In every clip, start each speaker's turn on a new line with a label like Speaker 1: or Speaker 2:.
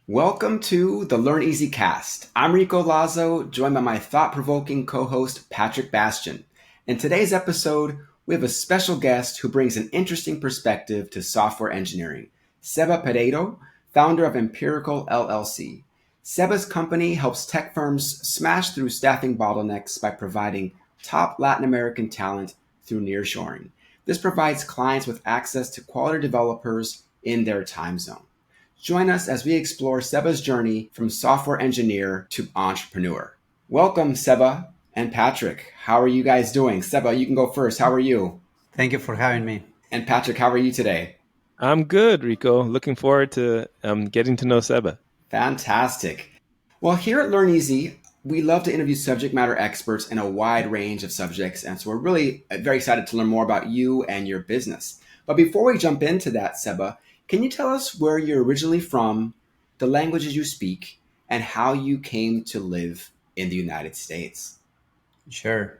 Speaker 1: Welcome to the Learneezee cast. I'm Rico Lazo, joined by my thought-provoking co-host Patrick Bastien. In today's episode, we have a special guest who brings an interesting perspective to software engineering, Seba Pereyro, founder of Empirical LLC. Seba's company helps tech firms smash through staffing bottlenecks by providing top Latin American talent through Nearshoring. This provides clients with access to quality developers in their time zone. Join us as we explore Seba's journey from software engineer to entrepreneur. Welcome, Seba and Patrick. How are you guys doing? Seba, you can go first. How are you?
Speaker 2: Thank you for having me.
Speaker 1: And Patrick, how are you today?
Speaker 3: I'm good, Rico. Looking forward to getting to know Seba.
Speaker 1: Fantastic. Well, here at Learneezee, we love to interview subject matter experts in a wide range of subjects. And so we're really very excited to learn more about you and your business. But before we jump into that, Seba, can you tell us where you're originally from, the languages you speak, and how you came to live in the United States?
Speaker 2: Sure.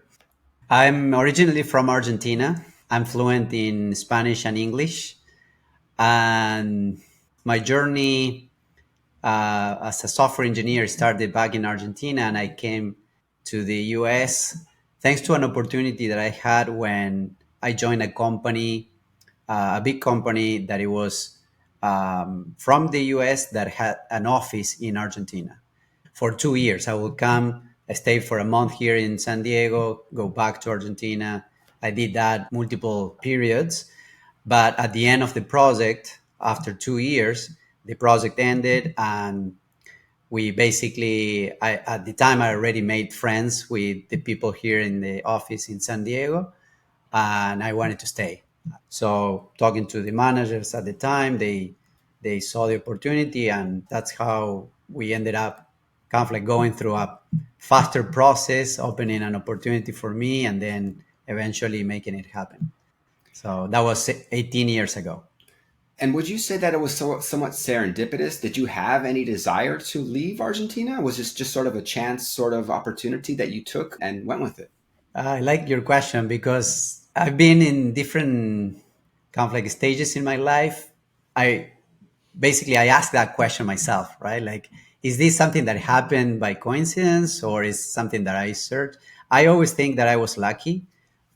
Speaker 2: I'm originally from Argentina. I'm fluent in Spanish and English. And my journey as a software engineer started back in Argentina, and I came to the US thanks to an opportunity that I had when I joined a company, a big company that it was from the US that had an office in Argentina. For 2 years. I would come, I stayed for a month here in San Diego, go back to Argentina. I did that multiple periods. But at the end of the project, after 2 years, the project ended, and we basically, at the time, I already made friends with the people here in the office in San Diego, and I wanted to stay. So talking to the managers at the time, they saw the opportunity, and that's how we ended up kind of like going through a faster process, opening an opportunity for me, and then eventually making it happen. So that was 18 years ago.
Speaker 1: And would you say that it was somewhat serendipitous? Did you have any desire to leave Argentina? Was this just sort of a chance sort of opportunity that you took and went with it?
Speaker 2: I like your question because I've been in different kind of like stages in my life. I basically I asked that question myself, right? Like, is this something that happened by coincidence or is something that I searched? I always think that I was lucky,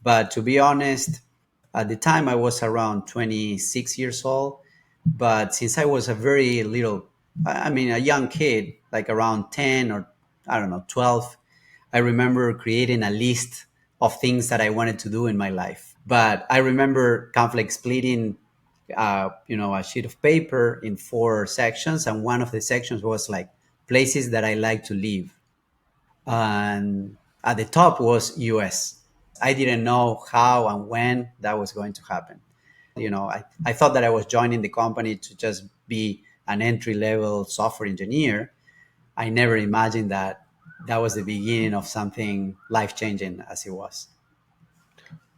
Speaker 2: but to be honest, at the time I was around 26 years old. But since I was a very little, I mean, a young kid, like around 10 or I don't know, 12, I remember creating a list of things that I wanted to do in my life. But I remember kind of like splitting a sheet of paper in four sections, and one of the sections was like places that I like to live, and at the top was US. I didn't know how and when that was going to happen. I thought that I was joining the company to just be an entry level software engineer. I never imagined that that was the beginning of something life changing as it was.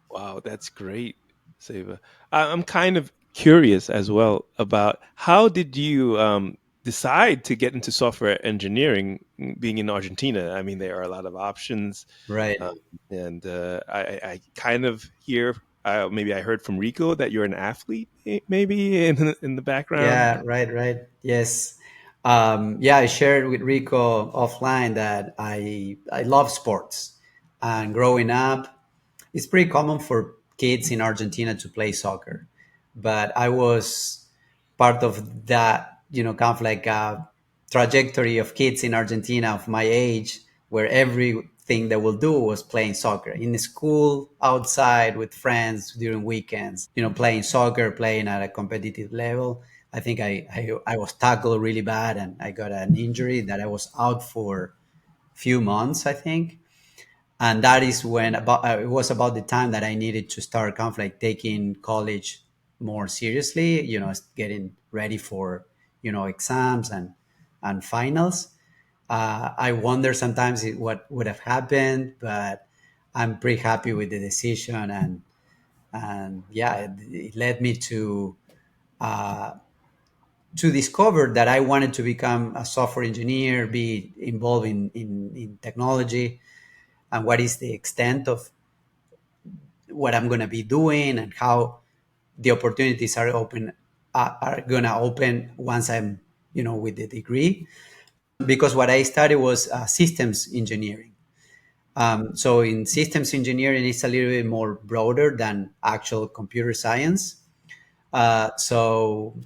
Speaker 3: Wow, that's great, Seba. I'm kind of curious as well about how did you decide to get into software engineering, being in Argentina? I mean, there are a lot of options,
Speaker 2: Right.
Speaker 3: um, and I kind of hear. Maybe I heard from Rico that you're an athlete, maybe in the background.
Speaker 2: Yeah, right. Yes. Yeah, I shared with Rico offline that I love sports. And growing up, it's pretty common for kids in Argentina to play soccer. But I was part of that, kind of like a trajectory of kids in Argentina of my age, where everything they will do was playing soccer in school, outside with friends during weekends, playing soccer, playing at a competitive level. I think I was tackled really bad and I got an injury that I was out for a few months, I think. And that is when it was about the time that I needed to start kind of like taking college more seriously, getting ready for, exams and finals. I wonder sometimes what would have happened, but I'm pretty happy with the decision. And yeah, it led me uh, to discover that I wanted to become a software engineer, be involved in technology, and what is the extent of what I'm going to be doing and how the opportunities are going to open once I'm with the degree, because what I studied was systems engineering. So in systems engineering, it's a little bit more broader than actual computer science. So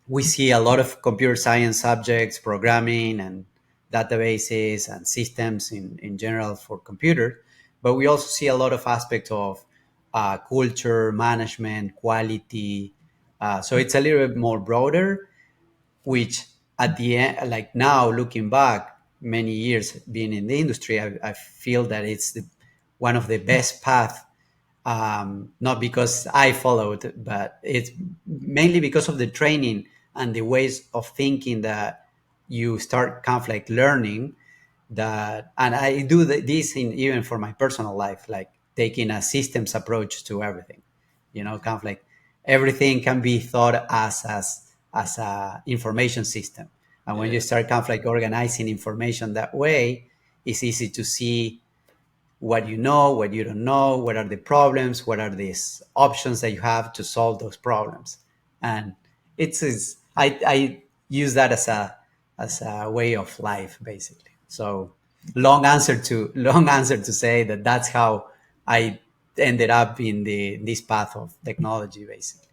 Speaker 2: we see a lot of computer science subjects, programming and databases and systems in general for computers. But we also see a lot of aspects of culture, management, quality. So it's a little bit more broader, which at the end, like now looking back, many years being in the industry, I feel that it's one of the best paths, not because I followed, but it's mainly because of the training and the ways of thinking that you start kind of like learning that. And I do this in even for my personal life, like taking a systems approach to everything, kind of like everything can be thought as a information system. And when you
Speaker 3: Yeah.
Speaker 2: start kind of like organizing information that way, it's easy to see what you know, what you don't know, what are the problems, what are these options that you have to solve those problems. And I use that as a way of life, basically. So long answer to say that that's how I ended up in this path of technology, basically.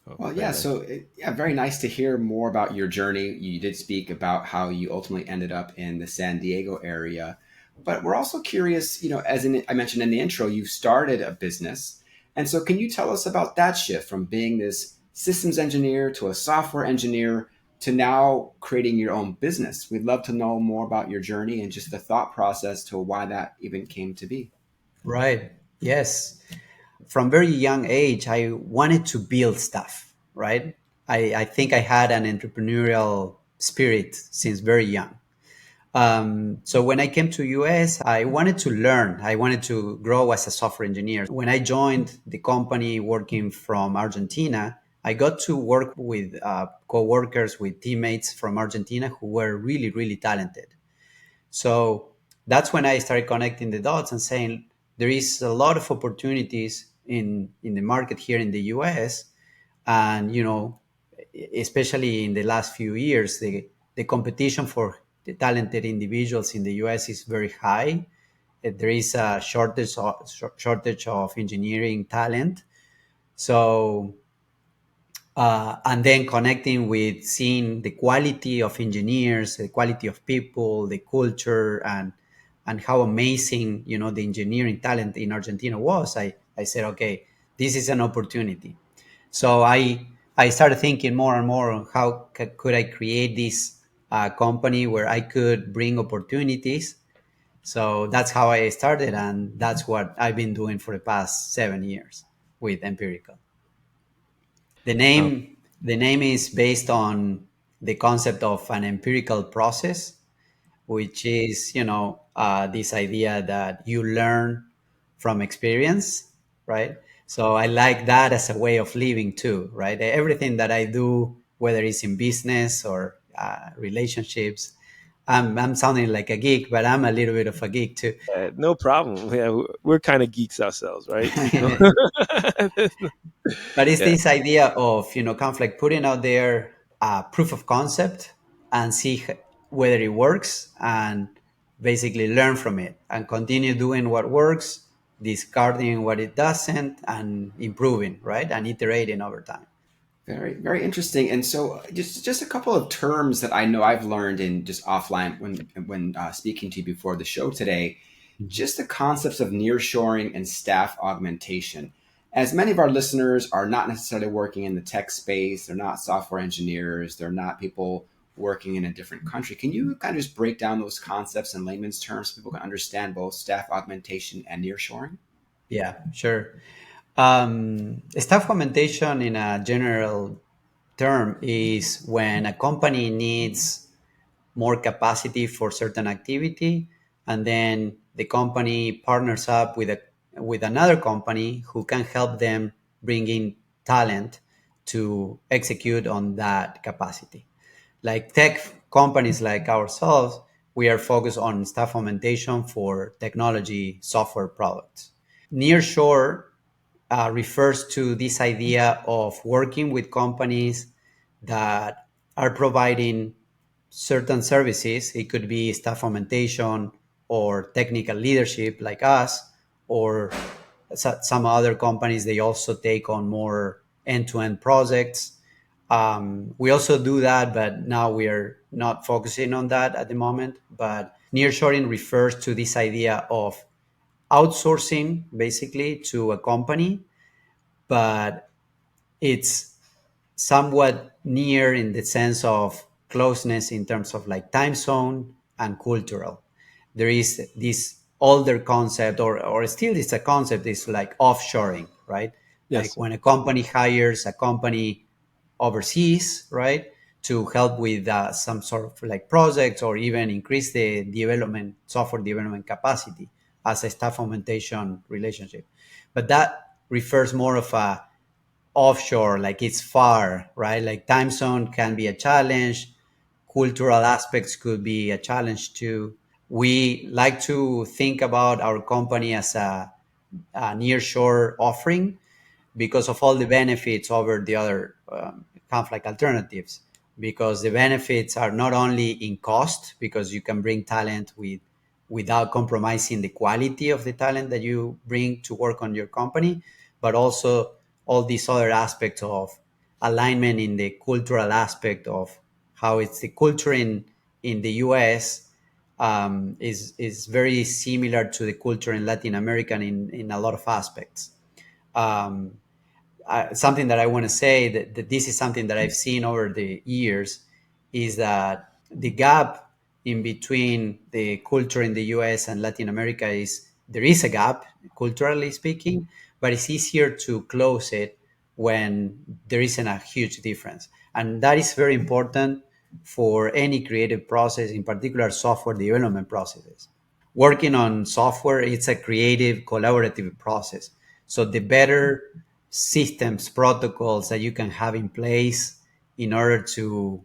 Speaker 3: Oh,
Speaker 1: Well, yeah.
Speaker 3: very nice.
Speaker 1: So, yeah, very nice to hear more about your journey. You did speak about how you ultimately ended up in the San Diego area, but we're also curious. I mentioned in the intro, you started a business, and so can you tell us about that shift from being this systems engineer to a software engineer to now creating your own business? We'd love to know more about your journey and just the thought process to why that even came to be.
Speaker 2: Right. Yes. From very young age, I wanted to build stuff, right? I think I had an entrepreneurial spirit since very young. So when I came to US, I wanted to learn. I wanted to grow as a software engineer. When I joined the company working from Argentina, I got to work with co-workers, with teammates from Argentina who were really, really talented. So that's when I started connecting the dots and saying there is a lot of opportunities in the market here in the US. And, especially in the last few years, the competition for the talented individuals in the US is very high. There is a shortage of engineering talent. So and then connecting with seeing the quality of engineers, the quality of people, the culture, and how amazing the engineering talent in Argentina was. I said, okay, this is an opportunity. So I started thinking more and more on how could I create this company where I could bring opportunities. So that's how I started, and that's what I've been doing for the past 7 years with Empirical. The
Speaker 3: Oh,
Speaker 2: name the name is based on the concept of an empirical process, which is this idea that you learn from experience, right? So I like that as a way of living too, right? Everything that I do, whether it's in business or relationships, I'm sounding like a geek, but I'm a little bit of a geek too.
Speaker 3: no problem. Yeah, we're kind of geeks ourselves, right?
Speaker 2: But it's
Speaker 3: Yeah.
Speaker 2: this idea of kind of like putting out there a proof of concept and see whether it works, and basically learn from it and continue doing what works, discarding what it doesn't, and improving, right, and iterating over time.
Speaker 1: Very, very interesting. And so, just a couple of terms that I know I've learned in just offline when speaking to you before the show today.
Speaker 2: Mhm.
Speaker 1: Just the concepts of nearshoring and staff augmentation. As many of our listeners are not necessarily working in the tech space, they're not software engineers, they're not people working in a different country. Can you kind of just break down those concepts in layman's terms so people can understand both staff augmentation and nearshoring?
Speaker 2: Yeah, sure. Staff augmentation in a general term is when a company needs more capacity for certain activity, and then the company partners up with another company who can help them bring in talent to execute on that capacity. Like tech companies like ourselves, we are focused on staff augmentation for technology software products. Nearshore refers to this idea of working with companies that are providing certain services. It could be staff augmentation or technical leadership like us, or some other companies, they also take on more end-to-end projects. We also do that, but now we are not focusing on that at the moment. But nearshoring refers to this idea of outsourcing basically to a company, but it's somewhat near in the sense of closeness in terms of like time zone and cultural. There is this older concept, or still it's a concept, is like offshoring, right? Like
Speaker 3: Yes.
Speaker 2: when a company hires a company overseas, right, to help with some sort of like projects or even increase the development, software development capacity as a staff augmentation relationship. But that refers more of a offshore, like it's far, right? Like time zone can be a challenge, cultural aspects could be a challenge too. We like to think about our company as a nearshore offering because of all the benefits over the other conflict alternatives. Because the benefits are not only in cost, because you can bring talent without compromising the quality of the talent that you bring to work on your company, but also all these other aspects of alignment in the cultural aspect of how it's the culture in the US is very similar to the culture in Latin America in a lot of aspects. Um, Something that I want to say that this is something that I've seen over the years is that the gap in between the culture in the US and Latin America is there is a gap culturally speaking, but it's easier to close it when there isn't a huge difference. And that is very important for any creative process, in particular software development processes. Working on software, it's a creative collaborative process. So the better systems protocols that you can have in place in order to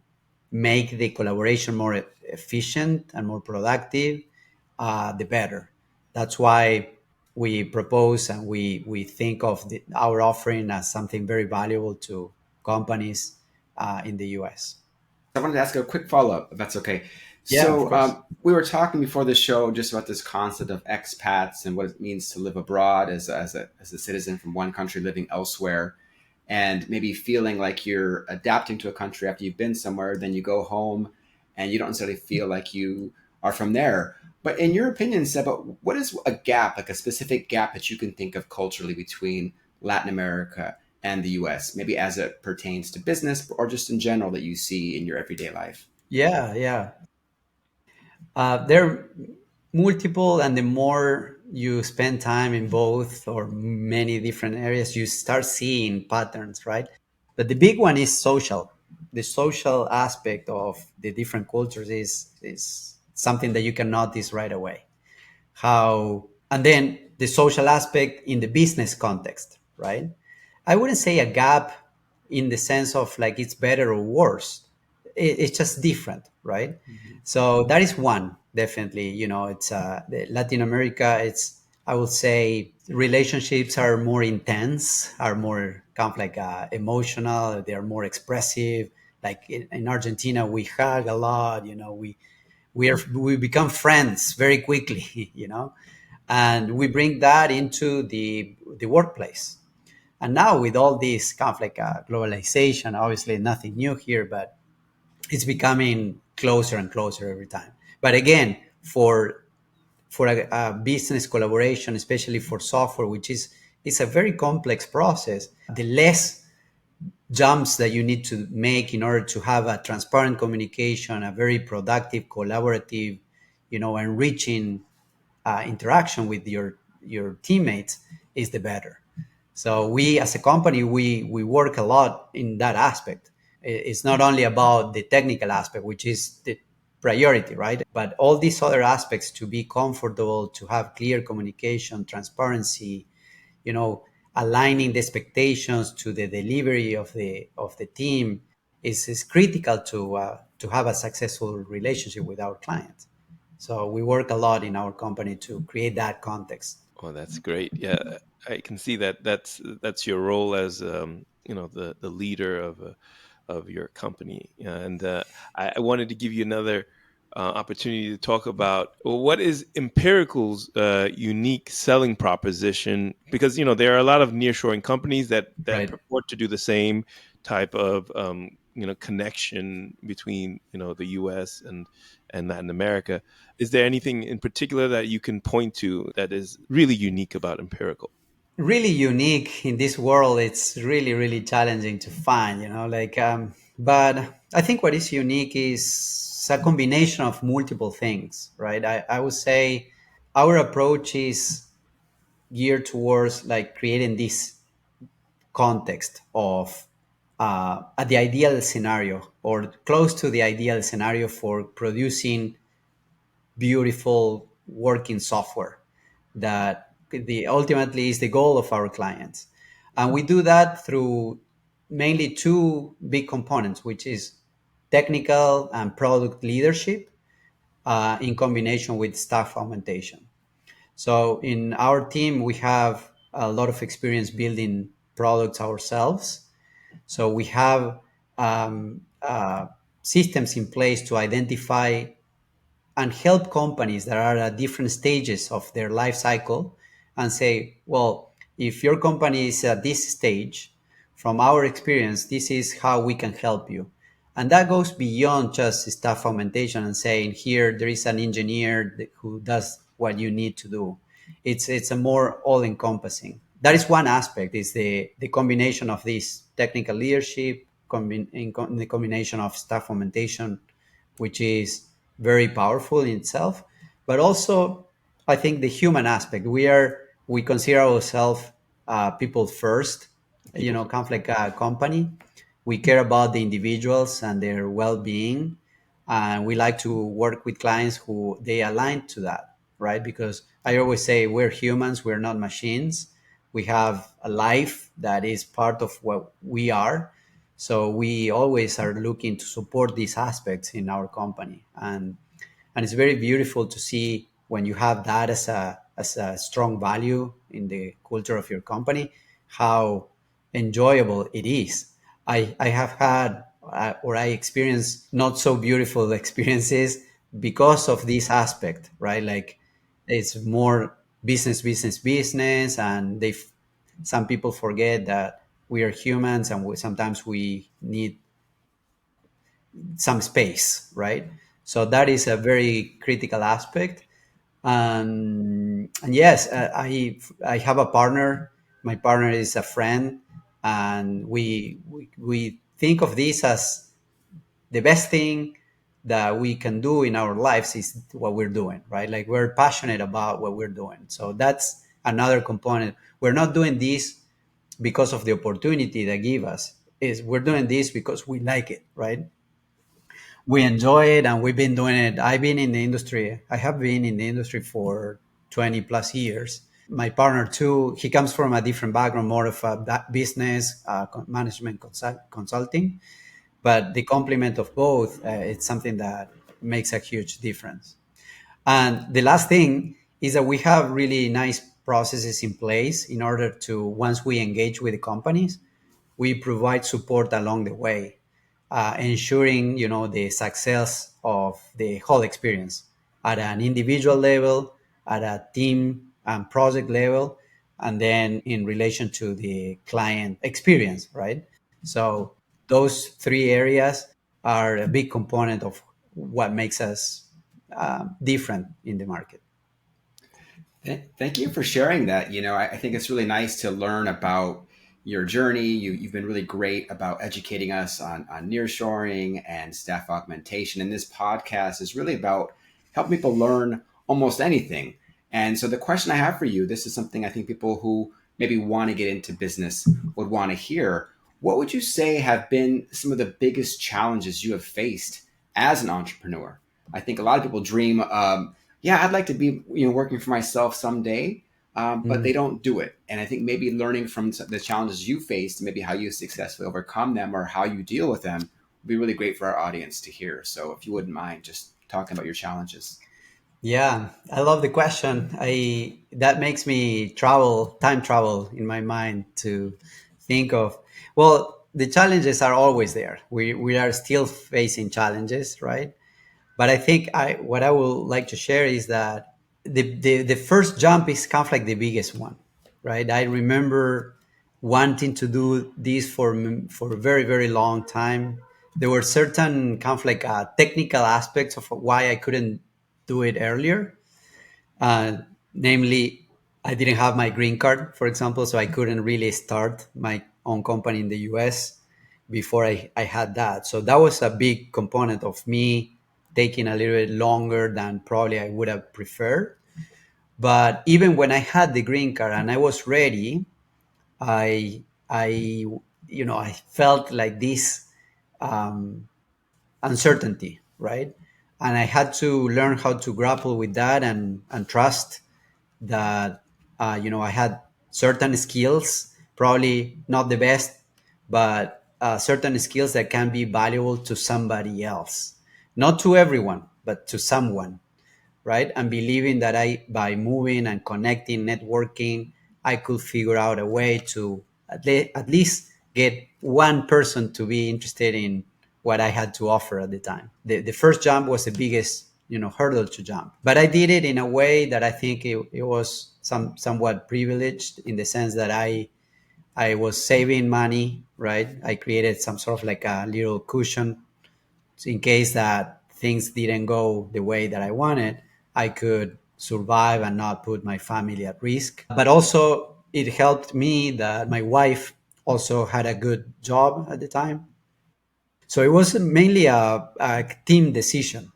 Speaker 2: make the collaboration more efficient and more productive, the better. That's why we propose and we think of our offering as something very valuable to companies in the US.
Speaker 1: I wanted to ask a quick follow up, if that's okay.
Speaker 2: Yeah, of
Speaker 1: So,
Speaker 2: course.
Speaker 1: we were talking before the show just about this concept of expats and what it means to live abroad as a citizen from one country living elsewhere, and maybe feeling like you're adapting to a country after you've been somewhere, then you go home and you don't necessarily feel like you are from there. But in your opinion, Seba, what is a gap, like a specific gap that you can think of culturally between Latin America and the US, maybe as it pertains to business or just in general that you see in your everyday life?
Speaker 2: Yeah, yeah. There are multiple, and the more you spend time in both or many different areas, you start seeing patterns, right? But the big one is social. The social aspect of the different cultures is something that you can notice right away. How and then the social aspect in the business context, right? I wouldn't say a gap in the sense of like it's better or worse. It's just different, right?
Speaker 3: Mhm.
Speaker 2: So that is one definitely. You know, it's the Latin America. It's I would say relationships are more intense, are more kind of like emotional. They are more expressive. Like in Argentina, we hug a lot. You know, we become friends very quickly. You know, and we bring that into the workplace. And now with all this kind of like globalization, obviously nothing new here, but it's becoming closer and closer every time. But again, for a business collaboration, especially for software, which is it's a very complex process, the less jumps that you need to make in order to have a transparent communication, a very productive, collaborative, enriching interaction with your teammates is the better. So we, as a company, we work a lot in that aspect. It's not only about the technical aspect, which is the priority, right? But all these other aspects to be comfortable, to have clear communication, transparency, you know, aligning the expectations to the delivery of the team is critical to have a successful relationship with our clients. So we work a lot in our company to create that context.
Speaker 3: Oh, that's great. Yeah, I can see that that's your role as the leader of of your company. And I wanted to give you another opportunity to talk about, well, what is Empirical's unique selling proposition, because there are a lot of nearshoring companies that
Speaker 2: Right.
Speaker 3: purport to do the same type of connection between the U.S. and Latin America. Is there anything in particular that you can point to that is really unique about Empirical?
Speaker 2: Really unique in this world. It's really, really challenging to find, but I think what is unique is a combination of multiple things, right? I would say our approach is geared towards like creating this context of the ideal scenario or close to the ideal scenario for producing beautiful working software that the ultimately is the goal of our clients. And we do that through mainly two big components, which is technical and product leadership, in combination with staff augmentation. So in our team, we have a lot of experience building products ourselves. So we have systems in place to identify and help companies that are at different stages of their life cycle and say, well, if your company is at this stage, from our experience, this is how we can help you. And that goes beyond just staff augmentation and saying, here, there is an engineer who does what you need to do. It's a more all encompassing. That is one aspect, is the combination of this technical leadership, the combination of staff augmentation, which is very powerful in itself, but also I think the human aspect. We consider ourselves people first,
Speaker 3: People for
Speaker 2: kind of like a company. We care about the individuals and their well-being, and we like to work with clients who they align to that, right? Because I always say we're humans, we're not machines. We have a life that is part of what we are, so we always are looking to support these aspects in our company, and it's very beautiful to see when you have that as a strong value in the culture of your company, how enjoyable it is. I have had or I experienced not so beautiful experiences because of this aspect, right? Like it's more business, and some people forget that we are humans and sometimes we need some space, right? So that is a very critical aspect. And yes, I have a partner. My partner is a friend, and we think of this as the best thing that we can do in our lives is what we're doing, right? Like we're passionate about what we're doing. So that's another component. We're not doing this because of the opportunity they give us. Is we're doing this because we like it, right? We enjoy it, and we've been doing it. I have been in the industry for 20 plus years. My partner too, he comes from a different background, more of a business, management consulting, but the complement of both, it's something that makes a huge difference. And the last thing is that we have really nice processes in place in order to, once we engage with the companies, we provide support along the way, ensuring the success of the whole experience at an individual level, at a team and project level, and then in relation to the client experience, right? So those three areas are a big component of what makes us different in the market.
Speaker 1: Thank you for sharing that. I think it's really nice to learn about your journey. You've been really great about educating us on nearshoring and staff augmentation. And this podcast is really about helping people learn almost anything. And so the question I have for you, this is something I think people who maybe want to get into business would want to hear. What would you say have been some of the biggest challenges you have faced as an entrepreneur? I think a lot of people dream, yeah, I'd like to be, working for myself someday, but they
Speaker 2: Mm.
Speaker 1: don't do it. And I think maybe learning from the challenges you faced, maybe how you successfully overcome them or how you deal with them, would be really great for our audience to hear. So if you wouldn't mind just talking about your challenges.
Speaker 2: Yeah, I love the question. I That makes me time travel in my mind to think of. Well, the challenges are always there. We are still facing challenges, right? But I think what I would like to share is that the first jump is kind of like the biggest one, right? I remember wanting to do this for a very, very long time. There were certain kind of like technical aspects of why I couldn't do it earlier. uh, Namely, I didn't have my green card, for example, so I couldn't really start my own company in the US before I had that. So that was a big component of me taking a little bit longer than probably I would have preferred. But even when I had the green card and I was ready, I I felt like this um, uncertainty, right? And I had to learn how to grapple with that and trust that I had certain skills, probably not the best, but certain skills that can be valuable to somebody else, not to everyone, but to someone, right? And believing that by moving and connecting, networking, I could figure out a way to at least get one person to be interested in what I had to offer at the time. The first jump was the biggest, hurdle to jump, but I did it in a way that I think it was somewhat privileged in the sense that I was saving money, right? I created some sort of like a little cushion in case that things didn't go the way that I wanted, I could survive and not put my family at risk. But also, it helped me that my wife also had a good job at the time. So it was mainly a team decision.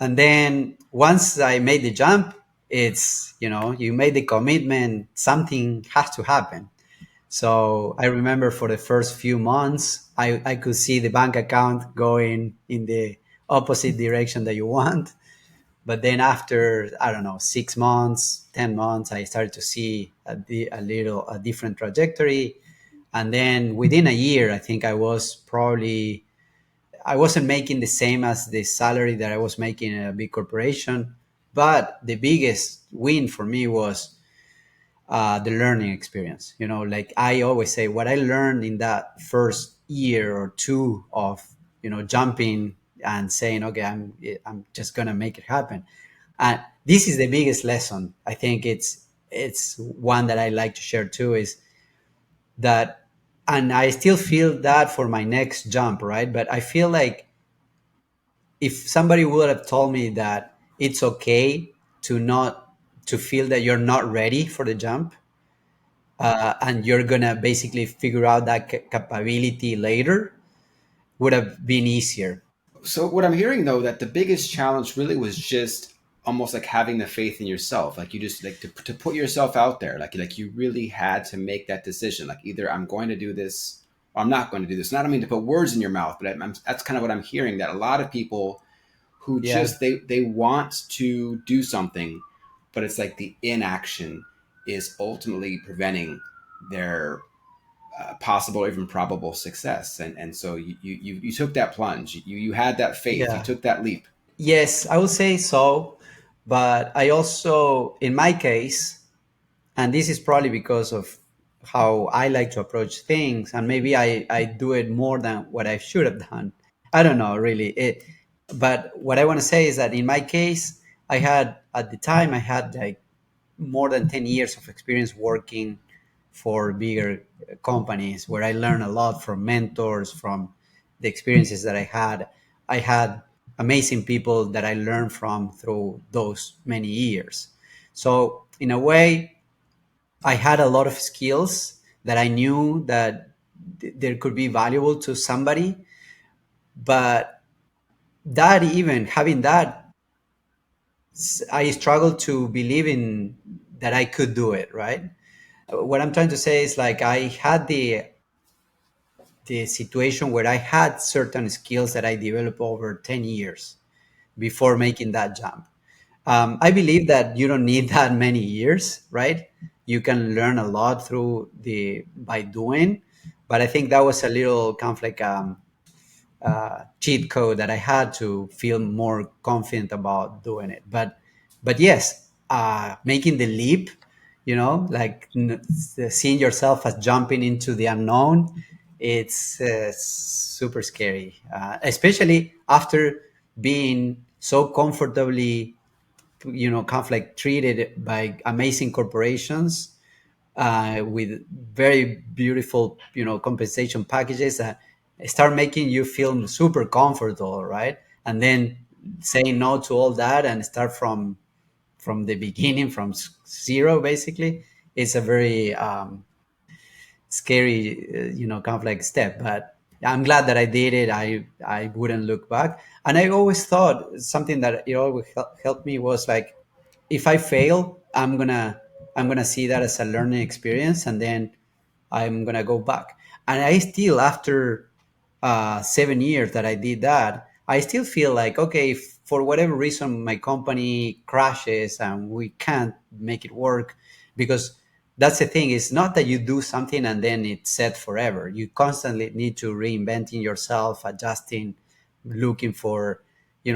Speaker 2: And then once I made the jump, it's, you made the commitment, something has to happen. So I remember for the first few months, I could see the bank account going in the opposite direction that you want. But then after, I don't know, 6 months, 10 months, I started to see a different trajectory. And then within a year, I think I wasn't making the same as the salary that I was making in a big corporation. But the biggest win for me was the learning experience. Like I always say, what I learned in that first year or two of jumping and saying, okay, I'm just gonna make it happen. And this is the biggest lesson. I think it's one that I like to share too. Is that, and I still feel that for my next jump, right? But I feel like if somebody would have told me that it's okay to feel that you're not ready for the jump, and you're gonna basically figure out that capability later, would have been easier.
Speaker 1: So what I'm hearing though, that the biggest challenge really was just almost like having the faith in yourself. Like you just like to put yourself out there. Like you really had to make that decision. Like either I'm going to do this or I'm not going to do this. And I don't mean to put words in your mouth, but that's kind of what I'm hearing, that a lot of people who
Speaker 2: Yeah,
Speaker 1: just they want to do something, but it's like the inaction is ultimately preventing their possible or even probable success. And so you took that plunge. You had that faith. You
Speaker 2: yeah,
Speaker 1: took that leap.
Speaker 2: yes, I would say so. But I also, in my case, and this is probably because of how I like to approach things, and maybe I do it more than what I should have done. I don't know really it. But what I want to say is that in my case, I had at the time I had like more than 10 years of experience working for bigger companies where I learned a lot from mentors, from the experiences that I had. I had amazing people that I learned from through those many years. So, in a way, I had a lot of skills that I knew that there could be valuable to somebody, but that even having that, I struggled to believe in that I could do it, right? What I'm trying to say is like I had the situation where I had certain skills that I developed over 10 years before making that jump. I believe that you don't need that many years, right? You can learn a lot through the by doing, but I think that was a little kind of like cheat code that I had to feel more confident about doing it. But yes, making the leap, like seeing yourself as jumping into the unknown, It's super scary, especially after being so comfortably, kind of like treated by amazing corporations with very beautiful, compensation packages that start making you feel super comfortable, right? And then saying no to all that and start from the beginning, from zero, basically, it's a very scary, kind of like step. But I'm glad that I did it. I wouldn't look back. And I always thought something that it always helped me was like, if I fail, I'm gonna see that as a learning experience, and then I'm gonna go back. And I still, after 7 years that I did that, I still feel like, okay, if for whatever reason my company crashes and we can't make it work, because that's the thing. It's not that you do something and then it's set forever. You constantly need to reinventing yourself, adjusting, looking for,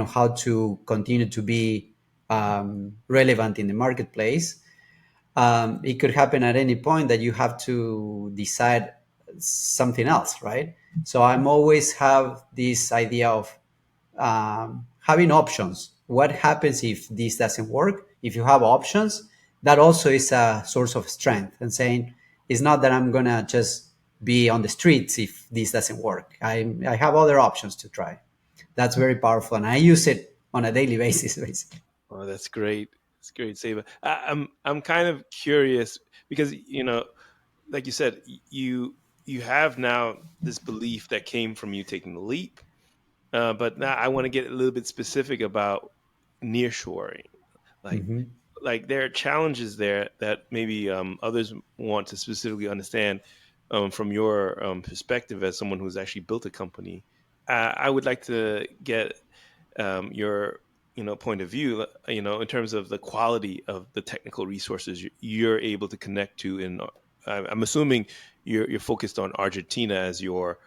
Speaker 2: how to continue to be relevant in the marketplace. It could happen at any point that you have to decide something else, right? So I'm always have this idea of having options. What happens if this doesn't work? If you have options, that also is a source of strength, and saying it's not that I'm gonna just be on the streets if this doesn't work. I have other options to try. That's very powerful, and I use it on a daily basis, basically.
Speaker 3: Oh, that's great. It's great, Seba. I'm kind of curious because like you said, you have now this belief that came from you taking the leap. But now I want to get a little bit specific about nearshoring. Like
Speaker 2: Hmm.
Speaker 3: like there are challenges there that maybe others want to specifically understand from your perspective as someone who's actually built a company. I would like to get your point of view, in terms of the quality of the technical resources you're able to connect to. In I'm assuming you're focused on Argentina as your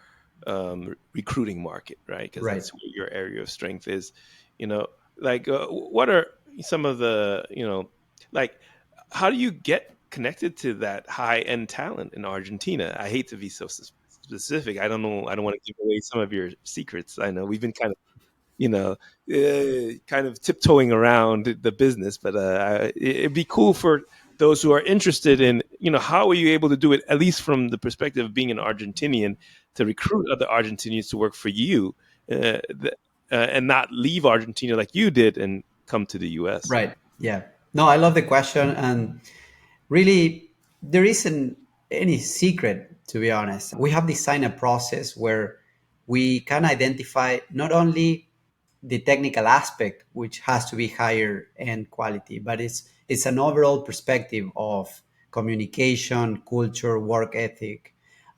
Speaker 3: recruiting market, right? Because
Speaker 2: Right.
Speaker 3: that's where your area of strength is. You know, what are some of the like how do you get connected to that high end talent in Argentina? I hate to be so specific. I don't know. I don't want to give away some of your secrets. I know we've been kind of kind of tiptoeing around the business. But it'd be cool for those who are interested in, how are you able to do it, at least from the perspective of being an Argentinian, to recruit other Argentinians to work for you, and not leave Argentina like you did and come to the U.S.
Speaker 2: Right. Yeah. No, I love the question. And really, there isn't any secret, to be honest. We have designed a process where we can identify not only the technical aspect, which has to be higher end quality, but it's an overall perspective of communication, culture, work ethic.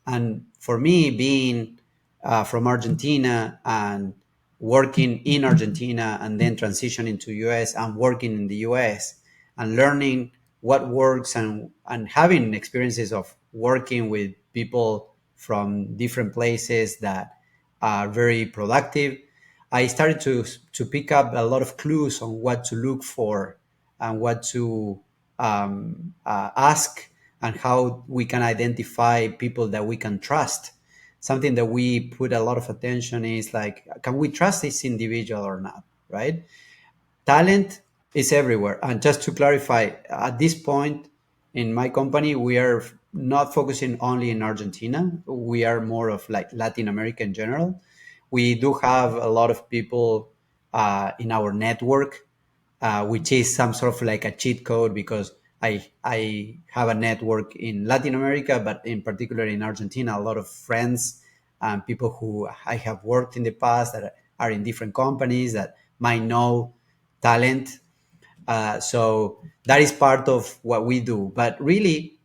Speaker 2: And for me, being from Argentina and working in Argentina and then transitioning to US and working in the US and learning what works, and having experiences of working with people from different places that are very productive, I started to pick up a lot of clues on what to look for and what to ask, and how we can identify people that we can trust. Something that we put a lot of attention is like, can we trust this individual or not, right? Talent is everywhere. And just to clarify, at this point in my company, we are not focusing only in Argentina. We are more of like Latin America in general. We do have a lot of people in our network, which is some sort of like a cheat code, because I have a network in Latin America, but in particular in Argentina, a lot of friends and people who I have worked in the past that are in different companies that might know talent. So that is part of what we do. But really,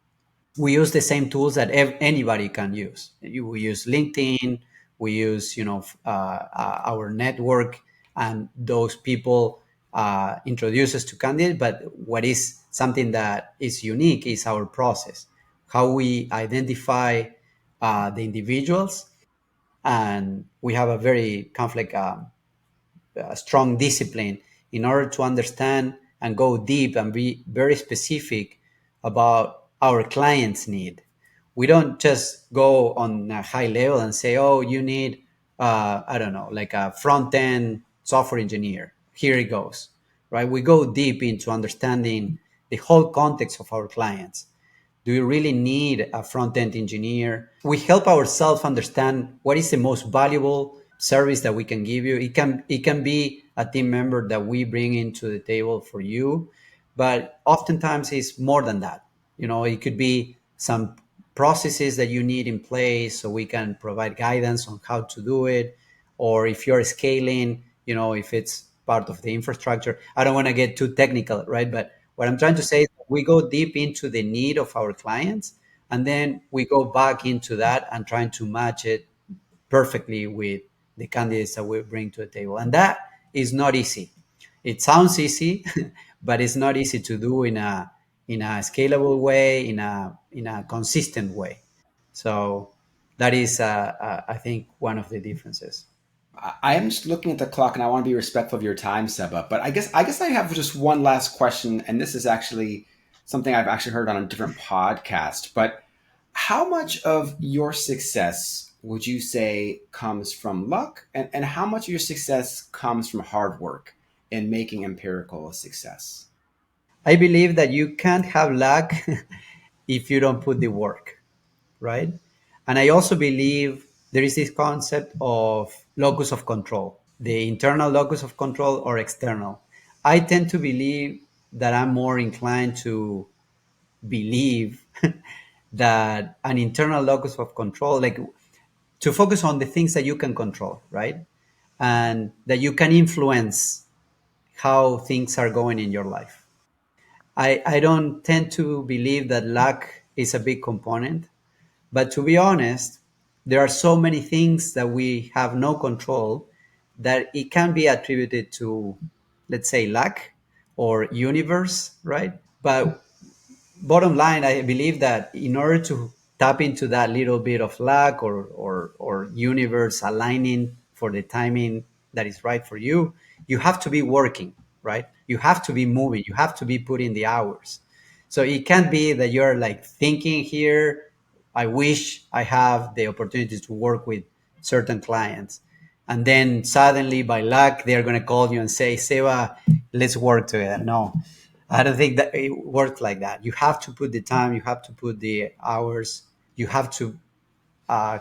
Speaker 2: we use the same tools that anybody can use. We use LinkedIn, we use our network, and those people introduce us to candidates. But what is something that is unique is our process, how we identify the individuals, and we have a very conflict. A strong discipline in order to understand and go deep and be very specific about our client's need. We don't just go on a high level and say, oh, you need, I don't know, like a front end software engineer. Here it goes, right? We go deep into understanding the whole context of our clients. Do you really need a front end engineer? We help ourselves understand what is the most valuable service that we can give you. It can be a team member that we bring into the table for you, but oftentimes it's more than that. It could be some processes that you need in place so we can provide guidance on how to do it, or if you're scaling, if it's part of the infrastructure. I don't want to get too technical, right? But what I'm trying to say is we go deep into the need of our clients, and then we go back into that and trying to match it perfectly with the candidates that we bring to the table. And that is not easy. It sounds easy, but it's not easy to do in a scalable way, in a consistent way. So that is, I think, one of the differences.
Speaker 1: I am just looking at the clock, and I want to be respectful of your time, Seba. But I guess I have just one last question, and this is actually something I've actually heard on a different podcast. But how much of your success would you say comes from luck, and how much of your success comes from hard work in making Empirical a success?
Speaker 2: I believe that you can't have luck if you don't put the work, right? And I also believe there is this concept of locus of control, the internal locus of control or external. I tend to believe that I'm more inclined to believe that an internal locus of control, like to focus on the things that you can control, right? And that you can influence how things are going in your life. I don't tend to believe that luck is a big component. But to be honest, there are so many things that we have no control that it can be attributed to, let's say, luck or universe, right? But bottom line, I believe that in order to tap into that little bit of luck or universe aligning for the timing that is right for you, you have to be working, right? You have to be moving, you have to be putting the hours. So it can't be that you're like thinking here, I wish I have the opportunity to work with certain clients. And then suddenly, by luck, they're going to call you and say, Seba, let's work together. No, I don't think that it works like that. You have to put the time, you have to put the hours, you have to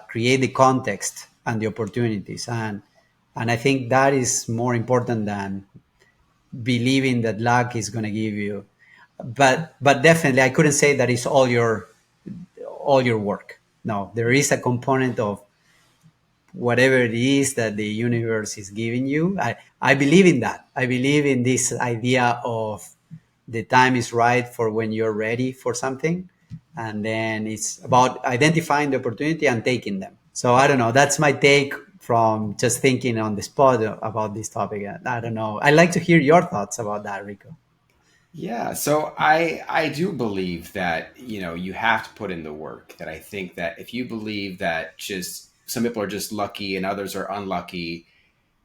Speaker 2: create the context and the opportunities. And I think that is more important than believing that luck is going to give you. But definitely, I couldn't say that it's all your work. No, there is a component of whatever it is that the universe is giving you. I believe in that. I believe in this idea of the time is right for when you're ready for something. And then it's about identifying the opportunity and taking them. So I don't know. That's my take from just thinking on the spot about this topic. I don't know. I'd like to hear your thoughts about that, Rico.
Speaker 1: Yeah, so I do believe that, you have to put in the work. That I think that if you believe that just some people are just lucky and others are unlucky,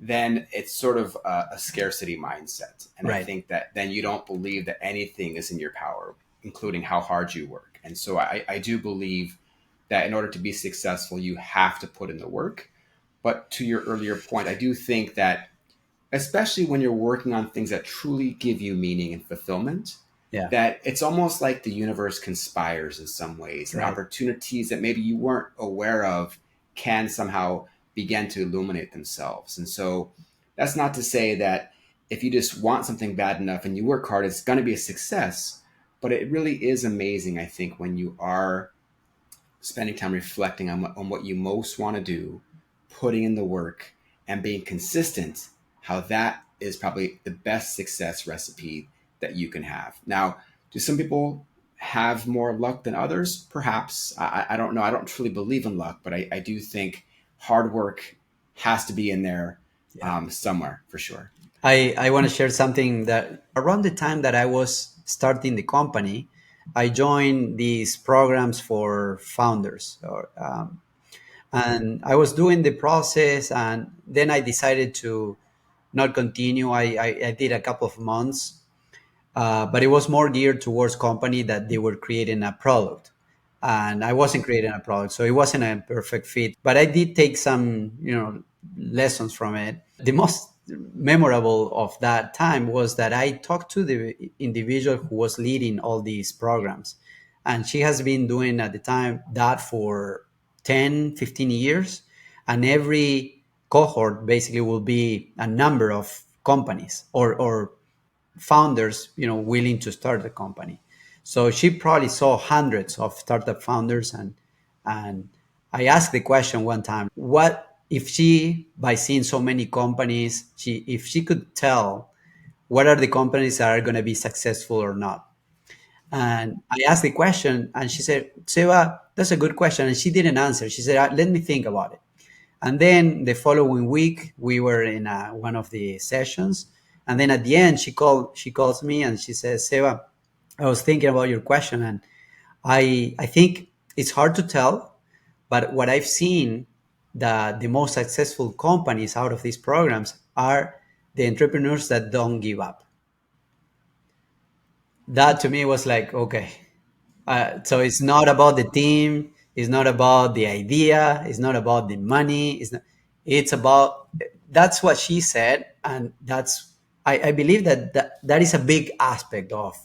Speaker 1: then it's sort of a scarcity mindset. And I
Speaker 2: Right.
Speaker 1: think that then you don't believe that anything is in your power, including how hard you work. And so I do believe that in order to be successful, you have to put in the work. But to your earlier point, I do think that especially when you're working on things that truly give you meaning and fulfillment,
Speaker 2: Yeah.
Speaker 1: that it's almost like the universe conspires in some ways, and
Speaker 2: Right.
Speaker 1: opportunities that maybe you weren't aware of can somehow begin to illuminate themselves. And so that's not to say that if you just want something bad enough and you work hard, it's going to be a success. But it really is amazing, I think, when you are spending time reflecting on what you most want to do, putting in the work, and being consistent, how that is probably the best success recipe that you can have. Now, do some people have more luck than others? Perhaps. I don't know. I don't truly believe in luck, but I do think hard work has to be in there
Speaker 2: Yeah.
Speaker 1: somewhere for sure.
Speaker 2: I want to share something that around the time that I was starting the company, I joined these programs for founders. And I was doing the process, and then I decided to not continue. I did a couple of months, but it was more geared towards company that they were creating a product. and I wasn't creating a product, so it wasn't a perfect fit. But I did take some, lessons from it. The most memorable of that time was that I talked to the individual who was leading all these programs, and she has been doing at the time that for 10, 15 years, and every cohort basically will be a number of companies or founders, willing to start the company. So she probably saw hundreds of startup founders, and I asked the question one time, what if she, by seeing so many companies, if she could tell what are the companies that are going to be successful or not? And I asked the question, and she said, Seba, that's a good question. And she didn't answer. She said, let me think about it. And then the following week, we were in one of the sessions. And then at the end, she calls me and she says, Seba, I was thinking about your question, and I think it's hard to tell, but what I've seen, the most successful companies out of these programs are the entrepreneurs that don't give up. That to me was like, okay, so it's not about the team, it's not about the idea, it's not about the money, it's about, that's what she said. And that's, I believe that is a big aspect of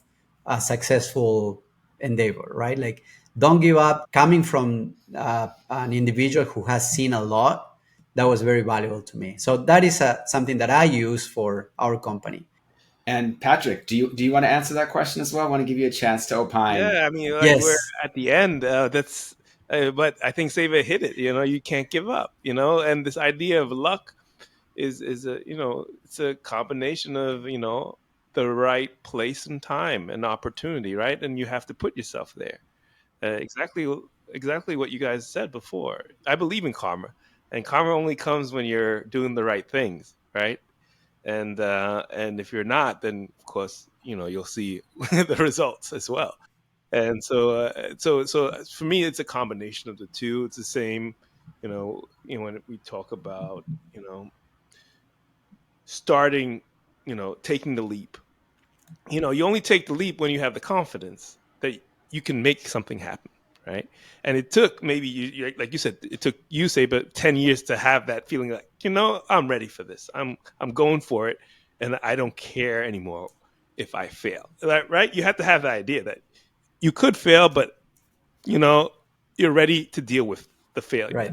Speaker 2: a successful endeavor, right? Like, don't give up. Coming from an individual who has seen a lot, that was very valuable to me. So that is something that I use for our company.
Speaker 1: And Patrick, do you want to answer that question as well? I want to give you a chance to opine.
Speaker 3: Yeah, I mean, like we're
Speaker 2: Yes.
Speaker 3: at the end. That's, but I think Seba hit it. You can't give up. And this idea of luck is a it's a combination of the right place and time and opportunity, right? And you have to put yourself there. Exactly what you guys said before. I believe in karma, and karma only comes when you're doing the right things, right? And if you're not, then of course you'll see the results as well. And so for me, it's a combination of the two. It's the same, when we talk about starting, taking the leap. You only take the leap when you have the confidence that you can make something happen, right? And it took maybe like you said, it took you say, but 10 years to have that feeling like I'm ready for this. I'm going for it, and I don't care anymore if I fail. Right? You have to have the idea that you could fail, but you know you're ready to deal with the failure.
Speaker 2: Right.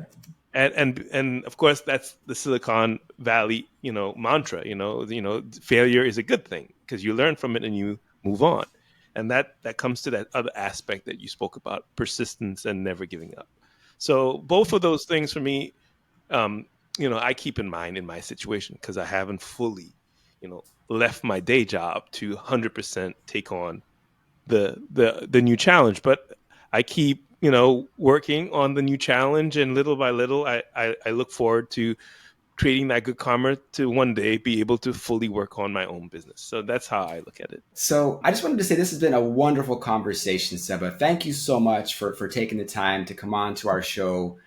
Speaker 3: And of course that's the Silicon Valley mantra. Failure is a good thing because you learn from it and you move on. And that comes to that other aspect that you spoke about, persistence and never giving up. So both of those things for me, I keep in mind in my situation because I haven't fully left my day job to 100% take on the new challenge. But I keep working on the new challenge, and little by little, I look forward to creating that good karma to one day be able to fully work on my own business. So that's how I look at it.
Speaker 1: So I just wanted to say this has been a wonderful conversation, Seba. Thank you so much for taking the time to come on to our show.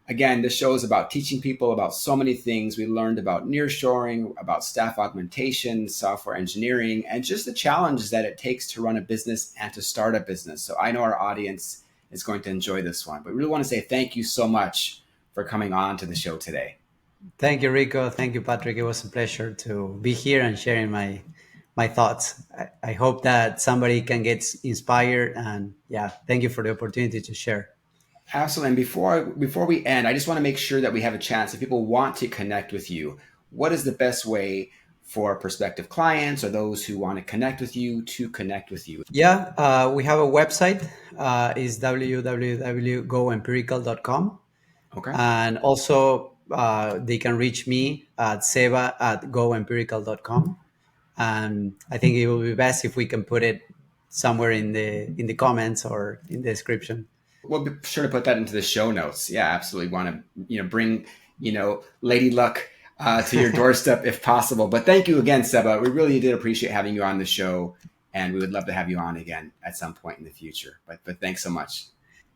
Speaker 1: Again, this show is about teaching people about so many things. We learned about nearshoring, about staff augmentation, software engineering, and just the challenges that it takes to run a business and to start a business. So I know our audience is going to enjoy this one. But we really want to say thank you so much for coming on to the show today.
Speaker 2: Thank you, Rico. Thank you, Patrick. It was a pleasure to be here and sharing my thoughts. I hope that somebody can get inspired, and yeah, thank you for the opportunity to share.
Speaker 1: Absolutely. And before we end, I just want to make sure that we have a chance. If people want to connect with you, what is the best way for prospective clients or those who want to connect with you to connect with you?
Speaker 2: Yeah, we have a website. Is www.goempirical.com.
Speaker 1: Okay.
Speaker 2: And also, they can reach me at seba@goempirical.com. And I think it will be best if we can put it somewhere in the comments or in the description.
Speaker 1: We'll be sure to put that into the show notes. Yeah, absolutely. Want to bring Lady Luck to your doorstep if possible. But thank you again, Seba. We really did appreciate having you on the show, and we would love to have you on again at some point in the future. But thanks so much.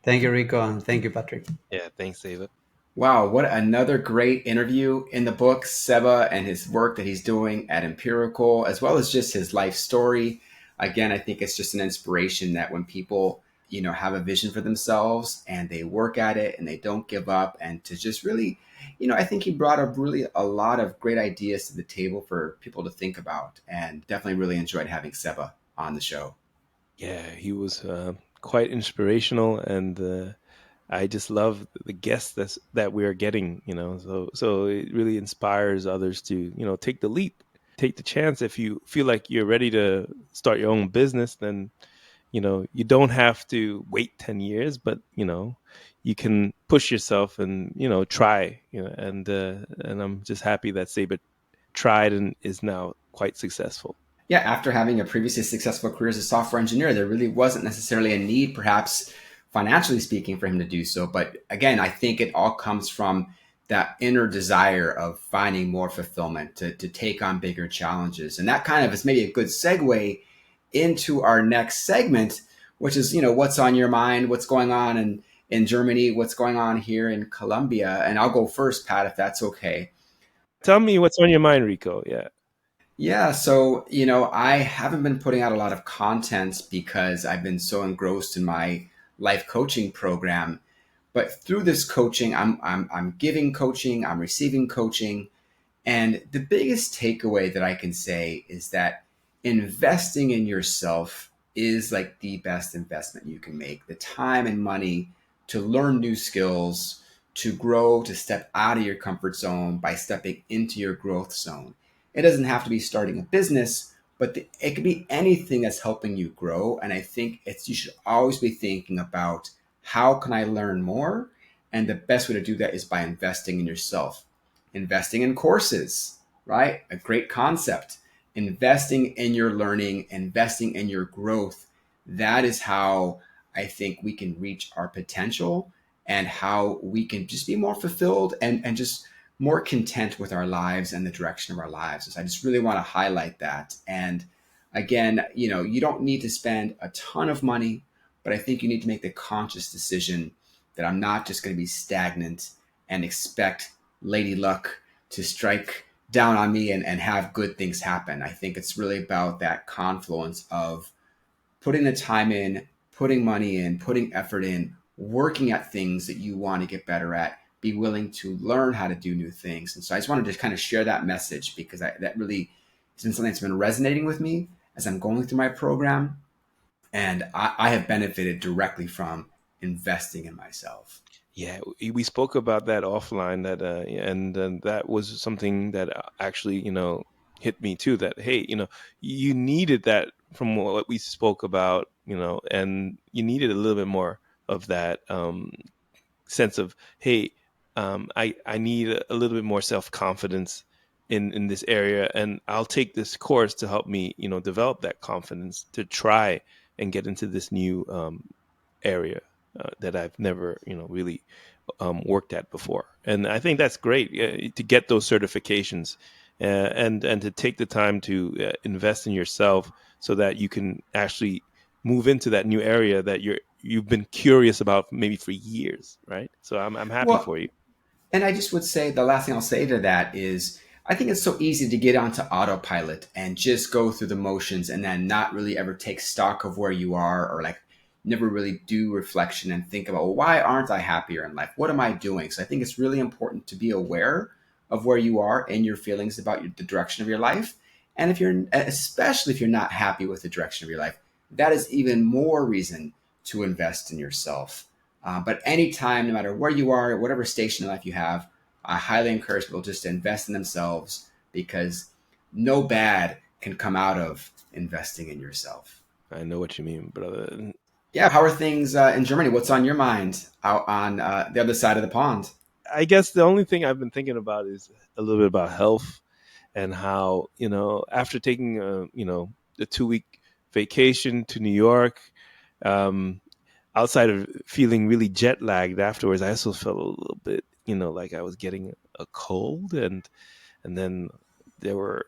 Speaker 2: Thank you, Rico, and thank you, Patrick.
Speaker 3: Yeah, thanks, Ava.
Speaker 1: Wow, what another great interview in the book, Seba and his work that he's doing at Empirical, as well as just his life story. Again, I think it's just an inspiration that when people have a vision for themselves and they work at it and they don't give up, and to just really, I think he brought up really a lot of great ideas to the table for people to think about, and definitely really enjoyed having Seba on the show.
Speaker 3: Yeah, he was quite inspirational, and I just love the guests that we are getting. So it really inspires others to take the leap, take the chance. If you feel like you're ready to start your own business, then you don't have to wait 10 years, but you can push yourself and try. And I'm just happy that Saber tried and is now quite successful.
Speaker 1: Yeah, after having a previously successful career as a software engineer, there really wasn't necessarily a need, perhaps financially speaking, for him to do so. But again, I think it all comes from that inner desire of finding more fulfillment, to take on bigger challenges. And that kind of is maybe a good segue into our next segment, which is, what's on your mind, what's going on in Germany, what's going on here in Colombia. And I'll go first, Pat, if that's okay.
Speaker 3: Tell me what's on your mind, Rico. Yeah.
Speaker 1: Yeah, so I haven't been putting out a lot of content because I've been so engrossed in my life coaching program. But through this coaching, I'm giving coaching, I'm receiving coaching, and the biggest takeaway that I can say is that investing in yourself is like the best investment you can make. The time and money to learn new skills, to grow, to step out of your comfort zone by stepping into your growth zone. It doesn't have to be starting a business, but it could be anything that's helping you grow. And I think you should always be thinking about, how can I learn more? And the best way to do that is by investing in yourself. Investing in courses, right? A great concept. Investing in your learning, investing in your growth. That is how I think we can reach our potential, and how we can just be more fulfilled and just more content with our lives and the direction of our lives. So I just really want to highlight that. And again, you don't need to spend a ton of money, but I think you need to make the conscious decision that I'm not just going to be stagnant and expect Lady Luck to strike down on me and have good things happen. I think it's really about that confluence of putting the time in, putting money in, putting effort in, working at things that you want to get better at, be willing to learn how to do new things. And so I just wanted to kind of share that message, because that really has been something that's been resonating with me as I'm going through my program. And I have benefited directly from investing in myself.
Speaker 3: Yeah, we spoke about that offline. And that was something that actually, hit me too. That hey, you needed that from what we spoke about, and you needed a little bit more of that sense of hey, I need a little bit more self confidence in this area, and I'll take this course to help me, develop that confidence to try and get into this new area that I've never, really worked at before. And I think that's great to get those certifications and to take the time to invest in yourself so that you can actually move into that new area that you've been curious about maybe for years, right? So I'm happy
Speaker 1: Well,
Speaker 3: for you.
Speaker 1: and I just would say, the last thing I'll say to that is, I think it's so easy to get onto autopilot and just go through the motions and then not really ever take stock of where you are, or like never really do reflection and think about, well, why aren't I happier in life? What am I doing? So I think it's really important to be aware of where you are and your feelings about the direction of your life. And especially if you're not happy with the direction of your life, that is even more reason to invest in yourself. But anytime, no matter where you are, whatever station in life you have, I highly encourage people just to invest in themselves, because no bad can come out of investing in yourself.
Speaker 3: I know what you mean, brother.
Speaker 1: Yeah, how are things in Germany? What's on your mind out on the other side of the pond?
Speaker 3: I guess the only thing I've been thinking about is a little bit about health, and how after taking a 2 week vacation to New York, um, outside of feeling really jet lagged afterwards, I also felt a little bit like I was getting a cold, and then there were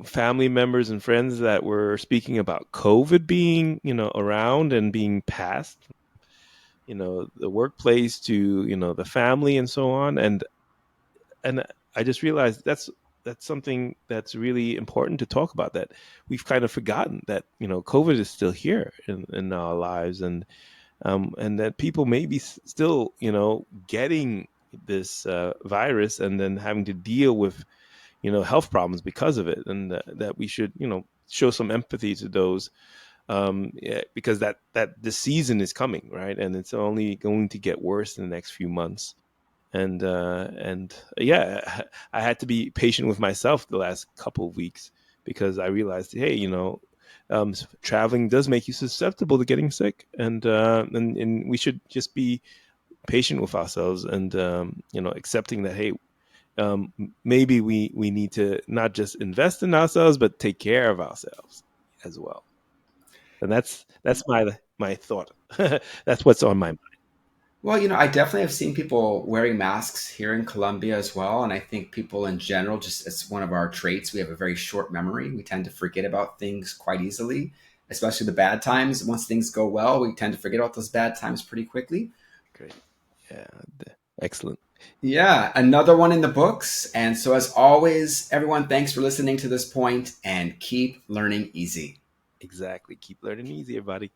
Speaker 3: family members and friends that were speaking about COVID being around and being passed, the workplace to the family and so on, and I just realized that's something that's really important to talk about, that we've kind of forgotten that, COVID is still here in our lives, and that people may be still, getting this virus and then having to deal with, health problems because of it, and that we should, show some empathy to those, yeah, because that the season is coming, right, and it's only going to get worse in the next few months. And yeah, I had to be patient with myself the last couple of weeks, because I realized, hey, traveling does make you susceptible to getting sick, and we should just be patient with ourselves, and accepting that, hey, maybe we need to not just invest in ourselves, but take care of ourselves as well. And that's my thought. That's what's on my mind.
Speaker 1: Well, I definitely have seen people wearing masks here in Colombia as well. And I think people in general, just it's one of our traits. We have a very short memory. We tend to forget about things quite easily, especially the bad times. Once things go well, we tend to forget about those bad times pretty quickly.
Speaker 3: Great. Yeah. Excellent.
Speaker 1: Yeah, another one in the books. And so, as always, everyone, thanks for listening to this point and keep learning easy.
Speaker 3: Exactly. Keep learning easy, everybody.